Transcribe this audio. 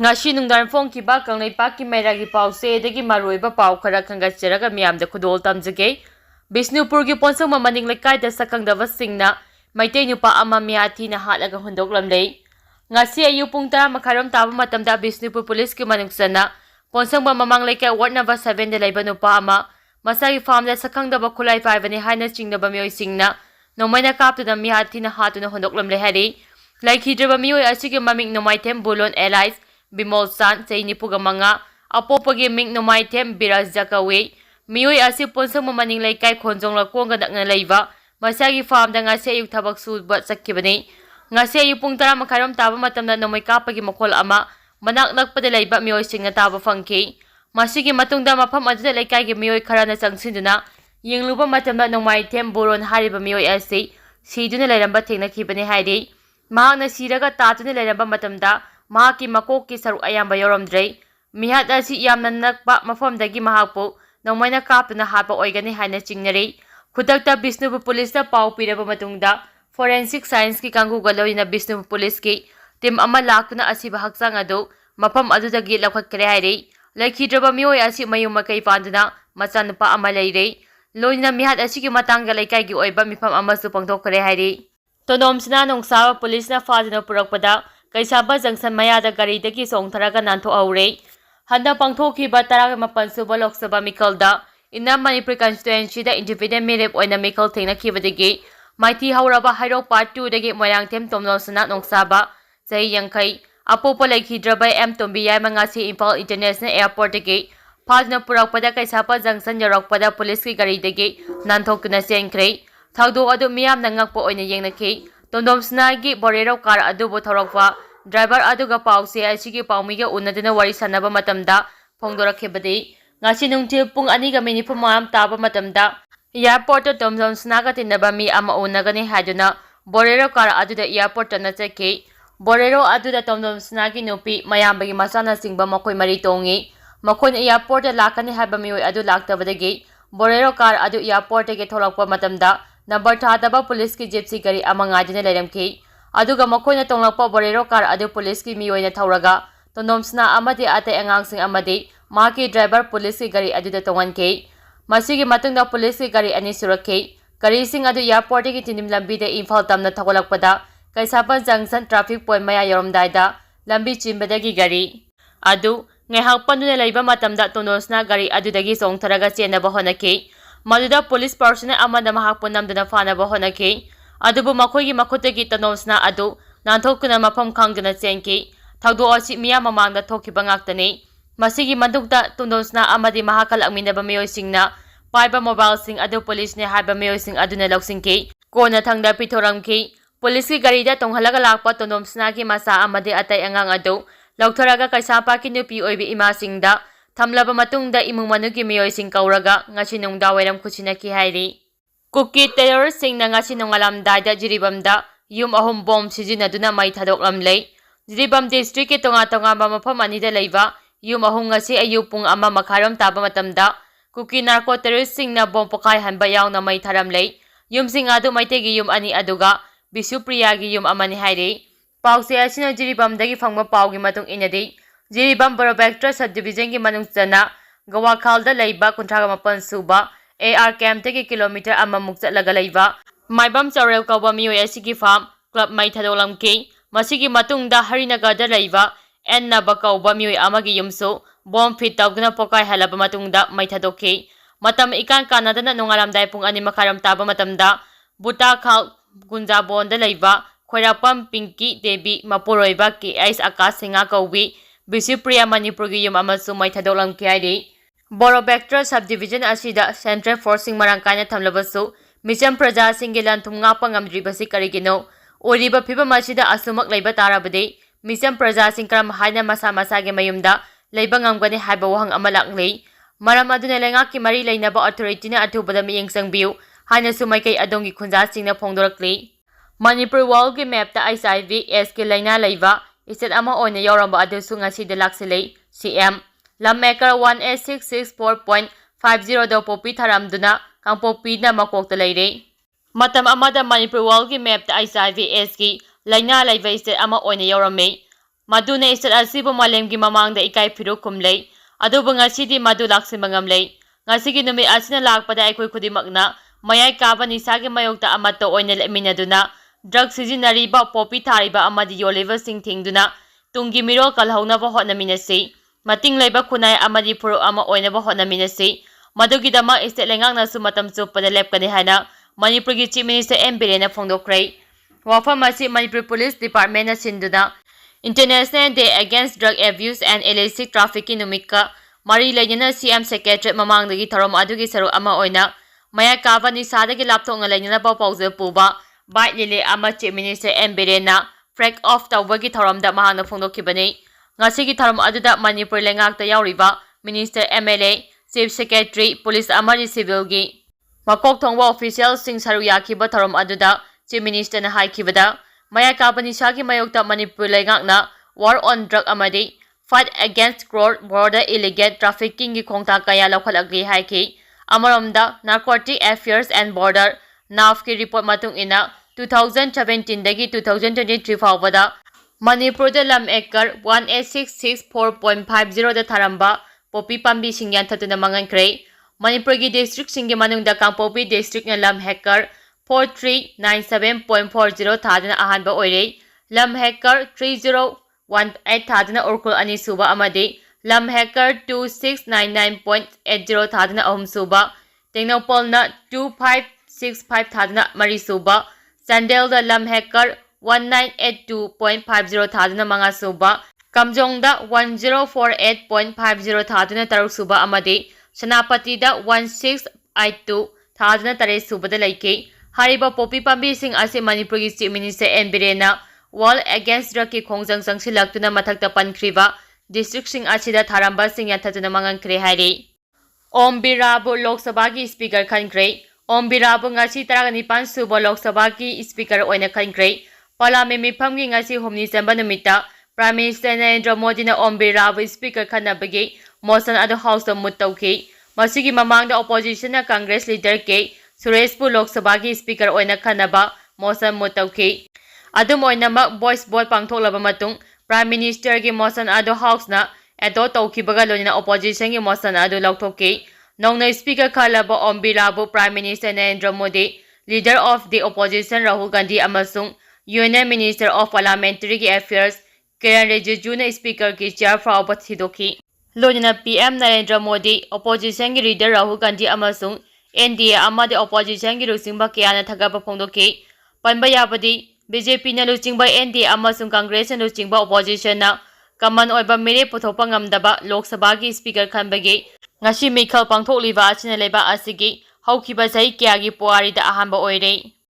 Ngasi nungdan phongkiba Kangleipak Mairagi pause dagi maroiba pau khara khangatjaraga miyamda khudol tamjage Bisnupur gi ponsang mamaning lekai da sakangdaba singna maitei nupa ama miyathi na halaga hundoklamlei ngasi ayu pung 10 makharam taba matamda Bisnupur Police ki manungsana ponsang mamang lekai ward number 7 da leiba nupa ama masagi farm da sakangdaba khulai paibani haina chingnaba mioi singna nomaina kaptuna miyathi na hatuna hundoklamlei hari laikhidraba mioi asigi maming nomaitem bulon allies Bimol San Chaini Pugamanga apopagi ming nomaitem Biraz Jakawe Mioi asi ponsang mamaning laikai khonjong la konga dakna leiba masagi farm da ngasi ayuk thabak suba sakkibani ngasi ayu pung 10 makharam taba matamda nomai kapagi makhol ama manak nakpada leiba mioi singna taba fangki masigi matungda mafam aduda laikai gi mioi kharana changsinduna yingluba matamda nomai them boron hariba mioi asi siduna leiramba thengna khibani haidi mahakna siraga tatuna leiramba matamda mahaki makokki saru ayamba yoramdrei mihat asi yamna nakpa mafamdagi mahakpu Nomaina kapna hapa oigani haina chingnari khudakta Bisnupur Police na pau piraba matungda forensic science ki kangu galoina Bisnupur Police ki team ama lakuna asiba haksang adu mafam adudagi lakhatkare hairi laikhidraba mioi asi mayuma kai panduna machanupa ama leire loina mihat asi ki matangga laikai gi oiba mifam ama su pangthokare hairi Tomtomsana Nongshaba Police na phaduna purakpada Keishampat junction mayada gari dagi chongtharaga nanto aure Handa pangthokhiba 18 suba Lok Sabha mikalda ina Manipur constituency da independent mirep oina mikal thengna khibadagi maiti hauraba hairo part 2 dagi moyangthem Tomtomsana Nongshaba chai yangkai apopa laikhidraba Tombiyai mangasi Impal International Airport dagi phadna purakpada Keishampat junction yarakpada police ki gari dagi nanthokna senkre thaudo adu miyam nangakpo oina yengnakhi Tomtomsana gi borero car adu bo thorokwa driver aduga pause asigi paumiga unadina wari sanaba matamda phongdorakhebadi ngasi nungthil pung 2:04 taba matamda airport Tomtomsana ga tinaba mi ama unagani haduna borero car aduda airport na cheki borero aduda Tomtomsana gi nupi mayambagi masana singba makoi mari tongi makoi airport lakani haba mioi adu laktabadagi borero car adu airport ge tholakpa matamda number thadaba police ki gypsy gari ama ngadina leiramki aduga makoina tonglakpa borero car adu police ki miyoina thauraga Tomtomsana amadi atai angangsing amadi maki driver police ki gari aduda tonganke masigi matungda police ki gari ani surakhe gari sing adu airport ki tinim lambi da Imphal tamna thagolakpada Keishampat junction traffic point maya yoromdaida lambi chimbadagi gari adu ngehak panduna leiba matamda Tomtomsana gari adudagi chongtharaga chenaba honake maduda police personnel amada mahakpu namduna fanaba honake adubu makoigi makutagi Tomtomsana adu nanthokuna mafam khangduna chenki thagdo asi miya mamangda thokiba ngaktani masigi mandukta Tomtomsana amadi mahakal aminaba mioi singna paiba mobile sing adu police ne haiba mioi sing aduna loksingki kona thangda pithoramki police ki gari da tonghalaga lakpa Tomtomsana ki masa amadi atai angang adu loktharaga Keishampat ki nupi oibi ima singda thamlaba matungda imung manuki mioi sing kauraga ngasi nungda wairam khuchinaki hairi Kuki terrorist sing na ngasi nongalam daida jiribamda yum ahum bomb sijinaduna mai thadoklamlei jiribam district ki tonga mafam anida leiba yum ahum ngasi ayupung ama makharam taba matamda kuki narco terrorist sing na bomb pokai hanba yauna mai tharamlei yum sing adu maitegi yum ani aduga Bisupriya gi yum amani haire pause asina jiribam dagi phangma paugi matung inadi jiribam Borobectra subdivision gi manung chana Gawakhalda leiba 38 suba AR camp teki kilometer amamuk chatlaga leiba maibam chaurel kauba mioi asigi farm club mai thadolamki masigi matungda Harinagarda leiba Naba kauba mioi amagi yumsu bomb fit tawgna pokai halaba matungda mai thadokki matam ikan kanadana nongalamdai pung 2 makharam taba matamda buta khal gunja bonda leiba khoirapam Pinky Devi mapuroiba ki ais akas singa kaubi Bisupriya Manipur gi yum amasu mai thadolamki haidi Borobectra subdivision asida central forcing marangkaina thamlabasu micham praja singilan thumnga pangamdribasi karigino oriba phiba masida asumak leiba tarabade micham praja singkram haina masa masage mayumda leiba ngamgani haiba wahang amalakle maram aduna lenga ki mari leinaba authority na athubada miyeng sangbiu haina sumai kai adongi khunja singna phongdorakle Manipur wall ki map ta HIV S ki leina leiba istat ama oina yoramba adusu ngasi de laksile CM Lamekar 1866.50 do popi tharamduna kangpopi na makokta leire matam amada Manipur wall ki map ta HIV S ki laina leiba state ama oina yorame maduna istat asibu malemgi mamangda ikai phiru kumlei adubu ngasidi madu laksinba ngamlei ngasigi numit asina lakpada aikoi khudimakna mayai kaba nisagi mayokta amato oina leminaduna drug sizinariba popi thariba amadi yoliba singthingduna tungi miro kalhaunaba hotnaminasi mating leiba khunai amadi phuru ama oinaba hotnaminasi madugidama istat lengang matam chupada lepkani haina Manipur ki Chief Minister M. Birena Phongdokrai. Wafam asi Manipur Police Department na sinduna International Day Against Drug Abuse and Illicit Trafficking numika mari lainana CM Secretary mamangdagi tharom adugi saru ama oina maya kaba ni sadagi laptop nga lainana pawpawje puba bite lile ama Chief Minister M. Birena freak off tawbagi tharomda mahangna phongdokkibani ngasigi tharom aduda Manipur lengakta yauriba Minister MLA Chief Secretary Police amari civil gi Makok thongwa official sing saru yakiba tharom aduda Chief Minister na haikibada maya kabani shagi mayokta Manipur lengakna war on drug amadi fight against cross border illegal trafficking gi khongta kaya lokhalagli haiki amaromda narcotic affairs and border NAF ki report matung ina 2017 dagi 2023 fawbada Manipur da lam ekar 18664.50 da tharamba popi pambi singyan thatuna mangankre Manipur ki district singi manungda Kangpopi district na lam hekar 4397.40 thadana ahanba oire lam hekar 3018 thadana urkul ani suba amadi lam hekar 2699.80 thadana ahum suba Tengnopol na 2565 thadana mari suba Sandel da lam hekar 1982.50 thadana manga suba Kamjong da 1048.50 thadana taruk suba amadi Sanapati da 1682 thadana tare subada laike hariba popi pambi sing ase Manipur ki Chief Minister M. Birena wall against drug ki khongjang sangsilaktuna mathakta pankriba district sing asida tharamba sing yathatuna mangankre hairi Om Birabu Lok Sabha ki speaker khankre Om Birabu ngasi 19 suba Lok Sabha ki speaker oina khankre parliament mifam gi ngasi humni samba numita Prime Minister Narendra Modi na Om Birabu speaker khanabagi motion adu house of mutauki masigi mamangda opposition na Congress leader ke Sureshpur Lok Sabha ki speaker oina khanaba motion mutauki adum oinama voice vote pangthoklaba matung Prime Minister ki motion adu house na adopt tawkibaga loina opposition ki motion adu laukthokki nongna speaker khalaba Om Birabu Prime Minister Narendra Modi leader of the opposition Rahul Gandhi amasung Union Minister of Parliamentary Affairs Kiran Rijiju na speaker ki chair fawba thidoki Lojana PM Narendra Modi opposition ki leader Rahul Gandhi amasung NDA amade opposition ki rusingba kayana thagaba phongdoki panba yabadi BJP na luchingba NDA amasung Congress na luchingba opposition na kaman oiba mere puthokpa ngamdaba Lok Sabha ki speaker khanbagi ngasi mikhal pangthokliba asina leba asigi haukiba sahi kyagi puari da ahamba oire